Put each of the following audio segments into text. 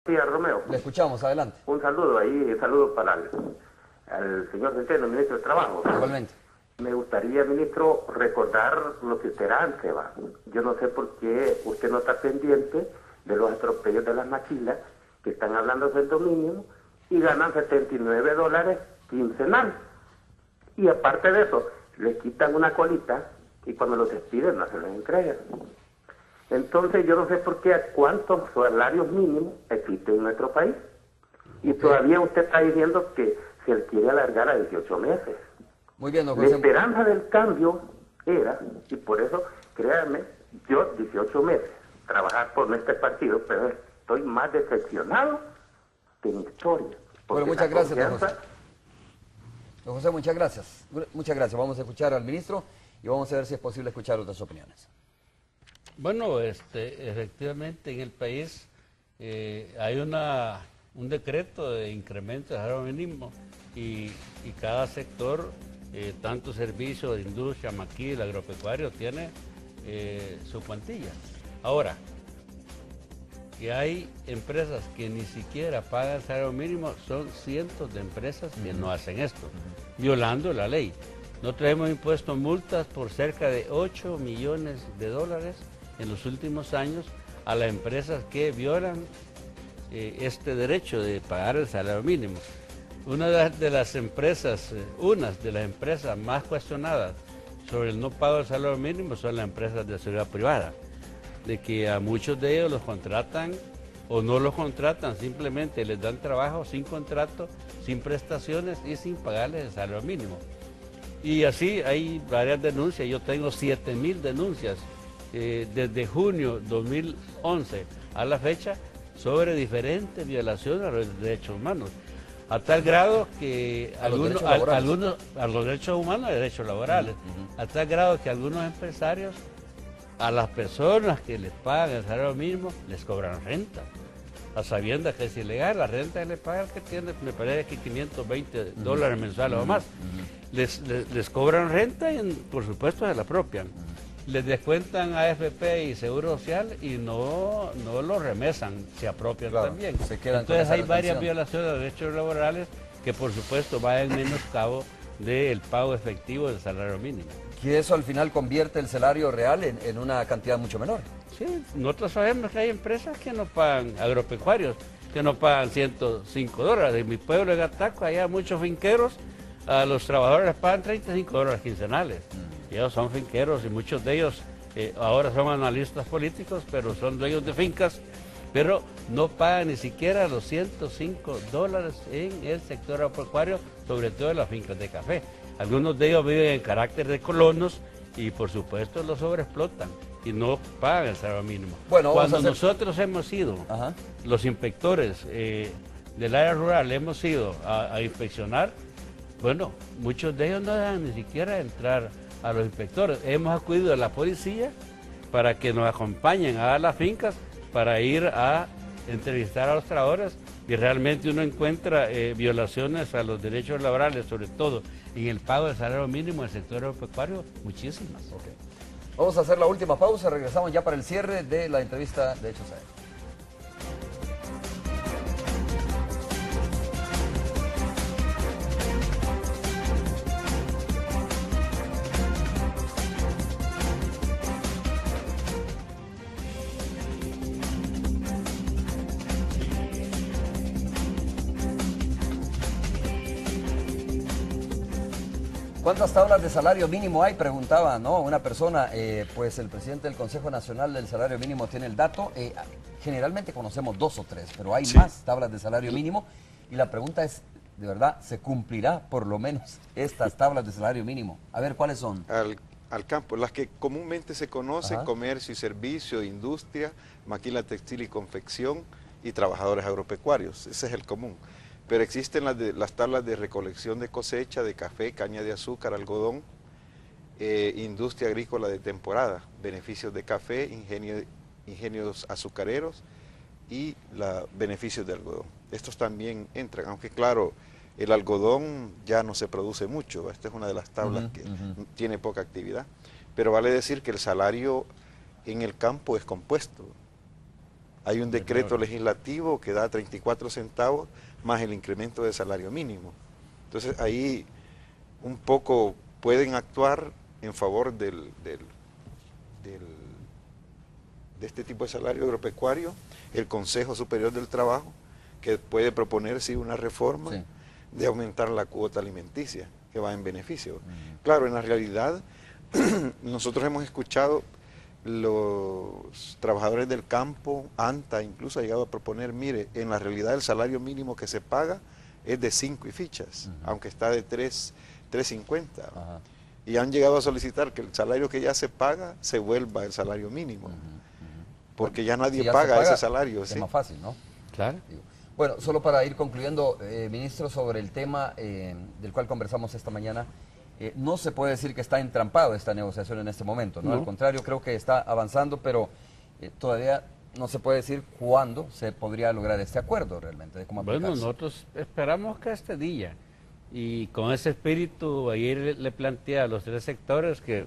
Sí, Romeo. Le escuchamos, adelante. Un saludo ahí, saludo para al señor Centeno, ministro de Trabajo. Igualmente. Me gustaría, ministro, recordar lo que usted era antes, va. Yo no sé por qué usted no está pendiente de los atropellos de las maquilas que están hablando del sueldo mínimo y ganan $79 quincenal. Y aparte de eso, les quitan una colita y cuando los despiden no se los entregan. Entonces yo no sé por qué cuántos salarios mínimos existen en nuestro país. Y todavía usted está diciendo que se le quiere alargar a 18 meses. Muy bien, don La José. esperanza del cambio era, y por eso, créanme, yo 18 meses trabajar por este partido, pero estoy más decepcionado que mi historia. Bueno, muchas gracias, don José. Don José, muchas gracias. Muchas gracias. Vamos a escuchar al ministro y vamos a ver si es posible escuchar otras opiniones. Bueno, efectivamente en el país hay un decreto de incremento del salario mínimo y cada sector, tanto servicio, industria, maquila, agropecuario, tiene su plantilla. Ahora, que hay empresas que ni siquiera pagan salario mínimo, son cientos de empresas que no hacen esto, violando la ley. Nosotros hemos impuesto multas por cerca de 8 millones de dólares en los últimos años a las empresas que violan este derecho de pagar el salario mínimo. Una de las empresas más cuestionadas sobre el no pago del salario mínimo son las empresas de seguridad privada, de que a muchos de ellos los contratan o no los contratan, simplemente les dan trabajo sin contrato, sin prestaciones y sin pagarles el salario mínimo. Y así hay varias denuncias, yo tengo 7,000 denuncias desde junio 2011 a la fecha sobre diferentes violaciones a los derechos humanos, a tal grado que a los derechos humanos y derechos laborales, a tal grado que algunos empresarios a las personas que les pagan el salario mínimo les cobran renta, a sabiendas que es ilegal. La renta que le paga el que tiene, me parece que $520 mensuales o más, les cobran renta y por supuesto se la apropian. Les descuentan AFP y Seguro Social y no lo remesan, se apropian también. Entonces hay varias violaciones de derechos laborales que por supuesto van en menoscabo del pago efectivo del salario mínimo. Y eso al final convierte el salario real en una cantidad mucho menor. Sí, nosotros sabemos que hay empresas que no pagan, agropecuarios, que no pagan $105. En mi pueblo de Gataco, allá muchos finqueros, a los trabajadores les pagan $35 quincenales. Y ellos son finqueros y muchos de ellos ahora son analistas políticos, pero son dueños de fincas, pero no pagan ni siquiera los $105 en el sector agropecuario, sobre todo en las fincas de café. Algunos de ellos viven en carácter de colonos y por supuesto los sobreexplotan y no pagan el salario mínimo. Bueno, cuando nosotros hemos ido, los inspectores del área rural, hemos ido a inspeccionar, bueno, muchos de ellos no dejan ni siquiera entrar a los inspectores. Hemos acudido a la policía para que nos acompañen a las fincas para ir a entrevistar a los trabajadores y realmente uno encuentra violaciones a los derechos laborales, sobre todo en el pago del salario mínimo del sector agropecuario, muchísimas. Vamos a hacer la última pausa, regresamos ya para el cierre de la entrevista de Hechos AM. ¿Cuántas tablas de salario mínimo hay? Preguntaba, ¿no? Una persona, pues el presidente del Consejo Nacional del Salario Mínimo tiene el dato. Generalmente conocemos 2 o 3, pero hay más tablas de salario mínimo. Y la pregunta es, ¿de verdad se cumplirá por lo menos estas tablas de salario mínimo? A ver, ¿cuáles son? Al campo, las que comúnmente se conocen: comercio y servicio, industria, maquila textil y confección y trabajadores agropecuarios. Ese es el común. Pero existen las tablas de recolección de cosecha, de café, caña de azúcar, algodón, industria agrícola de temporada, beneficios de café, ingenios azucareros y beneficios de algodón. Estos también entran, aunque claro, el algodón ya no se produce mucho. Esta es una de las tablas que tiene poca actividad. Pero vale decir que el salario en el campo es compuesto. Hay un decreto legislativo que da 34 centavos más el incremento de salario mínimo. Entonces ahí un poco pueden actuar en favor de este tipo de salario agropecuario, el Consejo Superior del Trabajo, que puede proponer sí una reforma de aumentar la cuota alimenticia, que va en beneficio. Claro, en la realidad, nosotros hemos escuchado los trabajadores del campo, ANTA incluso ha llegado a proponer, mire, en la realidad el salario mínimo que se paga es de 5 y fichas, aunque está de 3.50. Y han llegado a solicitar que el salario que ya se paga se vuelva el salario mínimo, porque ya nadie paga ese salario. Es más fácil, ¿no? Claro. Bueno, solo para ir concluyendo, ministro, sobre el tema del cual conversamos esta mañana, no se puede decir que está entrampado esta negociación en este momento, ¿no? Al contrario, creo que está avanzando, pero todavía no se puede decir cuándo se podría lograr este acuerdo realmente, de cómo aplicarse. Bueno, nosotros esperamos que este día, y con ese espíritu, ayer le planteé a los 3 sectores que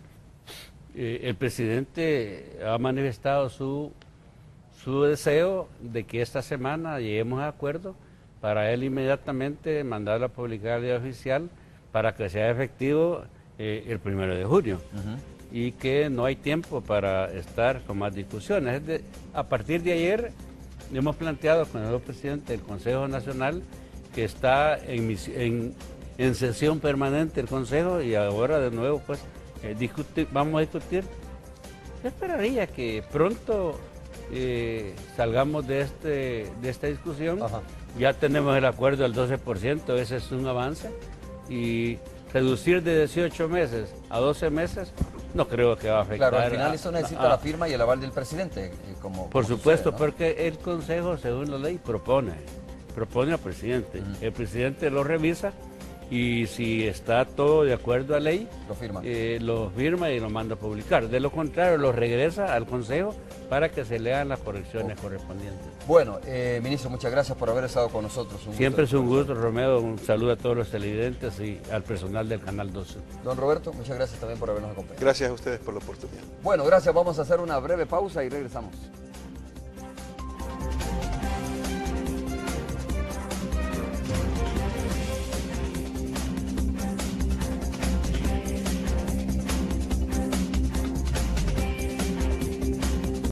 el presidente ha manifestado su deseo de que esta semana lleguemos a acuerdo para él inmediatamente mandarlo a publicar el día oficial para que sea efectivo el 1 de junio y que no hay tiempo para estar con más discusiones. A partir de ayer hemos planteado con el nuevo presidente del Consejo Nacional que está en sesión permanente el Consejo y ahora de nuevo pues vamos a discutir. Yo esperaría que pronto salgamos de esta discusión. Ya tenemos el acuerdo del 12%, ese es un avance, y reducir de 18 meses a 12 meses no creo que va a afectar. Claro, al final eso necesita la firma y el aval del presidente. Por supuesto, sucede, ¿no? porque el Consejo, según la ley, propone al presidente. El presidente lo revisa y si está todo de acuerdo a ley, lo firma y lo manda a publicar. De lo contrario, lo regresa al Consejo para que se lean las correcciones correspondientes. Bueno, ministro, muchas gracias por haber estado con nosotros. Siempre es un gusto, Romeo. Un saludo a todos los televidentes y al personal del Canal 12. Don Roberto, muchas gracias también por habernos acompañado. Gracias a ustedes por la oportunidad. Bueno, gracias. Vamos a hacer una breve pausa y regresamos.